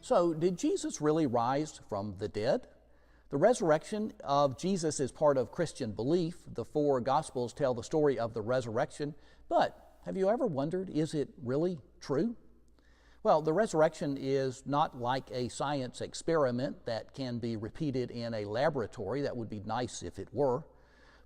So, did Jesus really rise from the dead? The resurrection of Jesus is part of Christian belief. The four Gospels tell the story of the resurrection, but have you ever wondered, is it really true? Well, the resurrection is not like a science experiment that can be repeated in a laboratory. That would be nice if it were.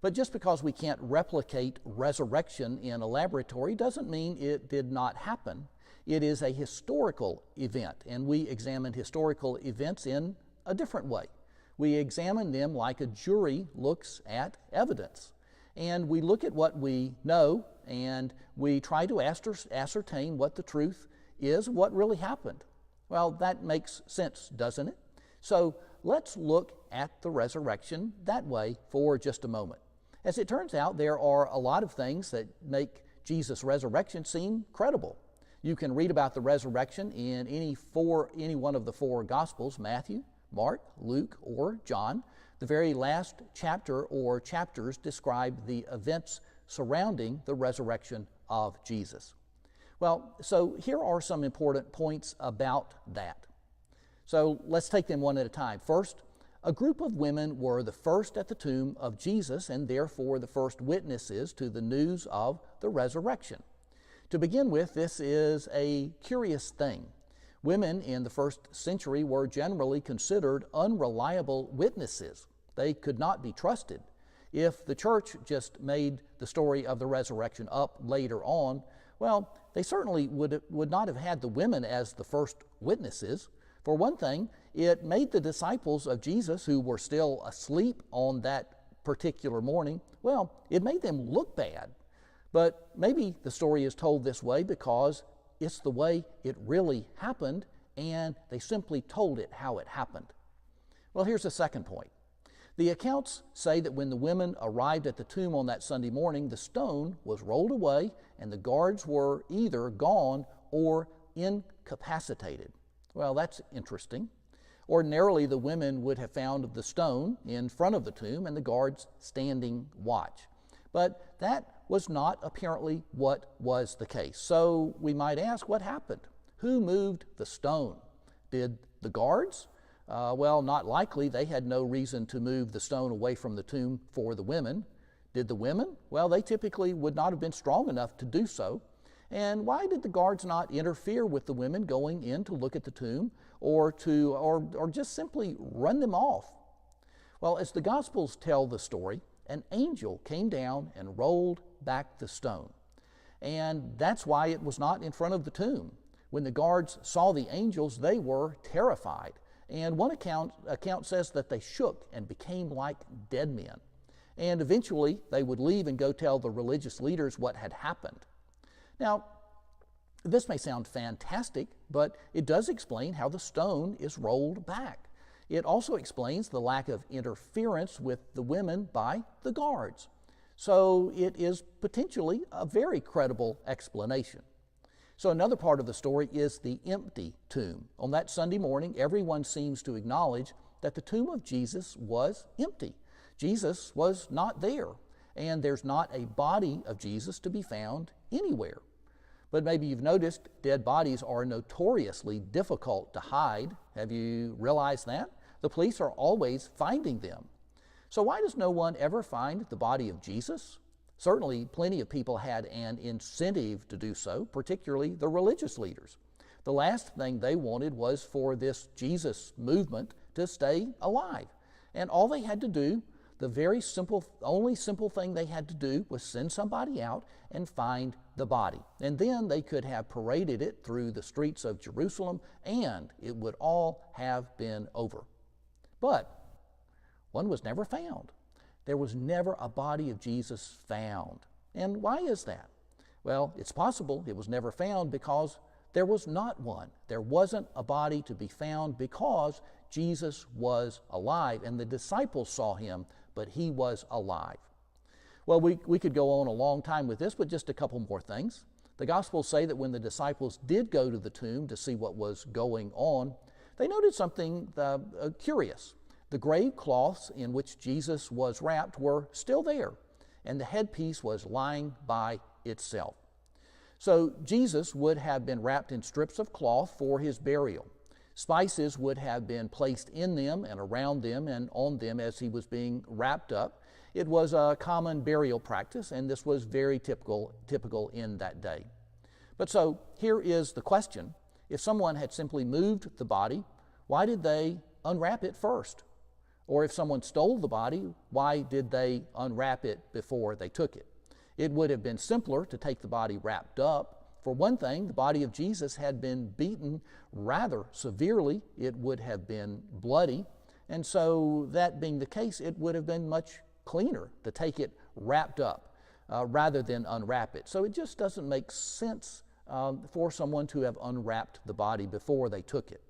But just because we can't replicate resurrection in a laboratory doesn't mean it did not happen. It is a historical event, and we examine historical events in a different way. We examine them like a jury looks at evidence. And we look at what we know, and we try to ascertain what the truth is, what really happened. Well, that makes sense, doesn't it? So let's look at the resurrection that way for just a moment. As it turns out, there are a lot of things that make Jesus' resurrection seem credible. You can read about the resurrection in any one of the four Gospels, Matthew, Mark, Luke, or John. The very last chapter or chapters describe the events surrounding the resurrection of Jesus. Well, so here are some important points about that. So let's take them one at a time. First, a group of women were the first at the tomb of Jesus and therefore the first witnesses to the news of the resurrection. To begin with, this is a curious thing. Women in the first century were generally considered unreliable witnesses. They could not be trusted. If the church just made the story of the resurrection up later on, well, they certainly would not have had the women as the first witnesses. For one thing, it made the disciples of Jesus, who were still asleep on that particular morning, well, it made them look bad. But maybe the story is told this way because it's the way it really happened, and they simply told it how it happened. Well, here's the second point. The accounts say that when the women arrived at the tomb on that Sunday morning, the stone was rolled away and the guards were either gone or incapacitated. Well, that's interesting. Ordinarily, the women would have found the stone in front of the tomb and the guards standing watch. But that was not apparently what was the case. So we might ask, what happened? Who moved the stone? Did the guards? Well, not likely. They had no reason to move the stone away from the tomb for the women. Did the women? Well, they typically would not have been strong enough to do so. And why did the guards not interfere with the women going in to look at the tomb or just simply run them off? Well, as the Gospels tell the story, an angel came down and rolled back the stone. And that's why it was not in front of the tomb. When the guards saw the angels, they were terrified. And one account says that they shook and became like dead men. And eventually they would leave and go tell the religious leaders what had happened. Now, this may sound fantastic, but it does explain how the stone is rolled back. It also explains the lack of interference with the women by the guards. So it is potentially a very credible explanation. So another part of the story is the empty tomb. On that Sunday morning, everyone seems to acknowledge that the tomb of Jesus was empty. Jesus was not there, and there's not a body of Jesus to be found anywhere. But maybe you've noticed dead bodies are notoriously difficult to hide. Have you realized that? The police are always finding them. So why does no one ever find the body of Jesus? Certainly, plenty of people had an incentive to do so, particularly the religious leaders. The last thing they wanted was for this Jesus movement to stay alive. And all they had to do, only simple thing they had to do was send somebody out and find the body. And then they could have paraded it through the streets of Jerusalem, and it would all have been over. But one was never found. There was never a body of Jesus found. And why is that? Well, it's possible it was never found because there was not one. There wasn't a body to be found because Jesus was alive, and the disciples saw him, but he was alive. Well, we could go on a long time with this, but just a couple more things. The Gospels say that when the disciples did go to the tomb to see what was going on, they noted something curious. The grave cloths in which Jesus was wrapped were still there, and the headpiece was lying by itself. So Jesus would have been wrapped in strips of cloth for his burial. Spices would have been placed in them and around them and on them as he was being wrapped up. It was a common burial practice, and this was very typical in that day. But so here is the question. If someone had simply moved the body, why did they unwrap it first? Or if someone stole the body, why did they unwrap it before they took it? It would have been simpler to take the body wrapped up. For one thing, the body of Jesus had been beaten rather severely. It would have been bloody. And so that being the case, it would have been much cleaner to take it wrapped up rather than unwrap it. So it just doesn't make sense for someone to have unwrapped the body before they took it.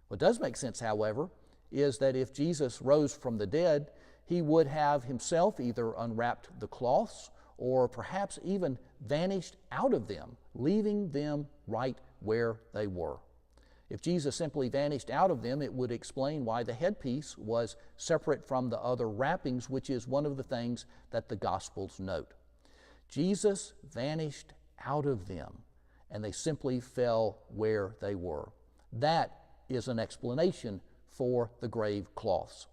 What does make sense, however, is that if Jesus rose from the dead, he would have himself either unwrapped the cloths or perhaps even vanished out of them, leaving them right where they were. If Jesus simply vanished out of them, it would explain why the headpiece was separate from the other wrappings, which is one of the things that the Gospels note. Jesus vanished out of them, and they simply fell where they were. That is an explanation for the grave cloths.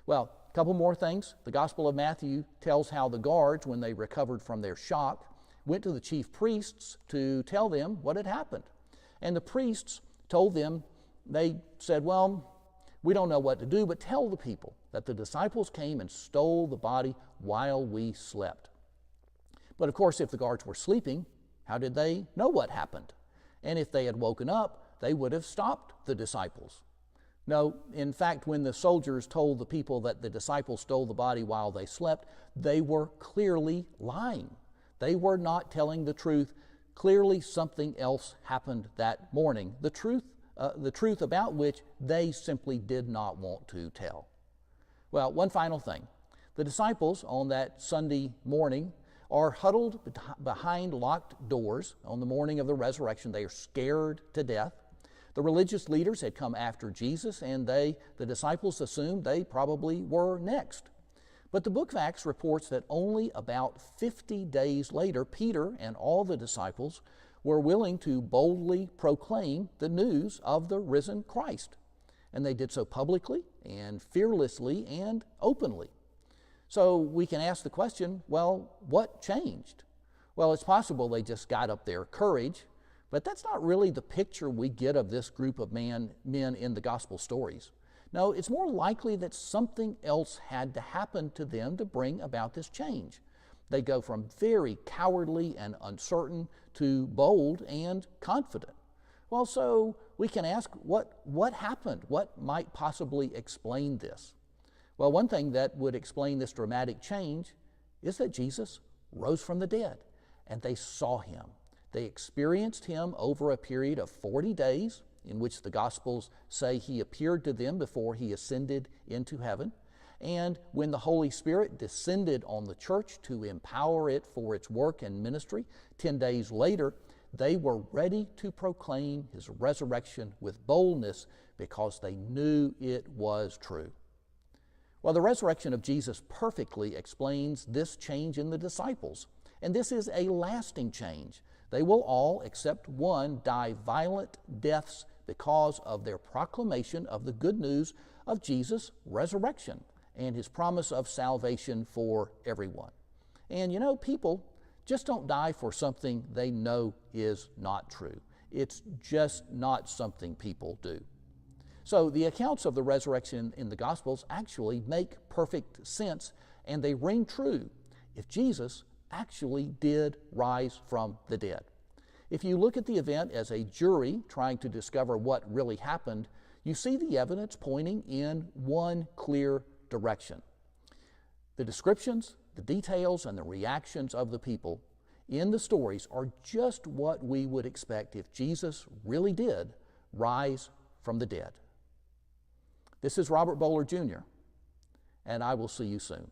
Well, a couple more things. The Gospel of Matthew tells how the guards, when they recovered from their shock, went to the chief priests to tell them what had happened. And the priests told them, they said, well, we don't know what to do, but tell the people that the disciples came and stole the body while we slept. But of course, if the guards were sleeping, how did they know what happened? And if they had woken up, they would have stopped the disciples. No, in fact, when the soldiers told the people that the disciples stole the body while they slept, they were clearly lying. They were not telling the truth. Clearly something else happened that morning, the truth about which they simply did not want to tell. Well, one final thing. The disciples on that Sunday morning are huddled behind locked doors on the morning of the resurrection. They are scared to death. The religious leaders had come after Jesus, and the disciples assumed they probably were next. But the book of Acts reports that only about 50 days later, Peter and all the disciples were willing to boldly proclaim the news of the risen Christ. And they did so publicly and fearlessly and openly. So we can ask the question, well, what changed? Well, it's possible they just got up their courage, but that's not really the picture we get of this group of men in the gospel stories. No, it's more likely that something else had to happen to them to bring about this change. They go from very cowardly and uncertain to bold and confident. Well, so we can ask, what happened? What might possibly explain this? Well, one thing that would explain this dramatic change is that Jesus rose from the dead, and they saw him. They experienced him over a period of 40 days, in which the Gospels say he appeared to them before he ascended into heaven. And when the Holy Spirit descended on the church to empower it for its work and ministry, 10 days later, they were ready to proclaim his resurrection with boldness because they knew it was true. Well, the resurrection of Jesus perfectly explains this change in the disciples, and this is a lasting change. They will all, except one, die violent deaths because of their proclamation of the good news of Jesus' resurrection and his promise of salvation for everyone. And you know, people just don't die for something they know is not true. It's just not something people do. So the accounts of the resurrection in the Gospels actually make perfect sense, and they ring true if Jesus actually did rise from the dead. If you look at the event as a jury trying to discover what really happened, you see the evidence pointing in one clear direction. The descriptions, the details, and the reactions of the people in the stories are just what we would expect if Jesus really did rise from the dead. This is Robert Bowler Jr., and I will see you soon.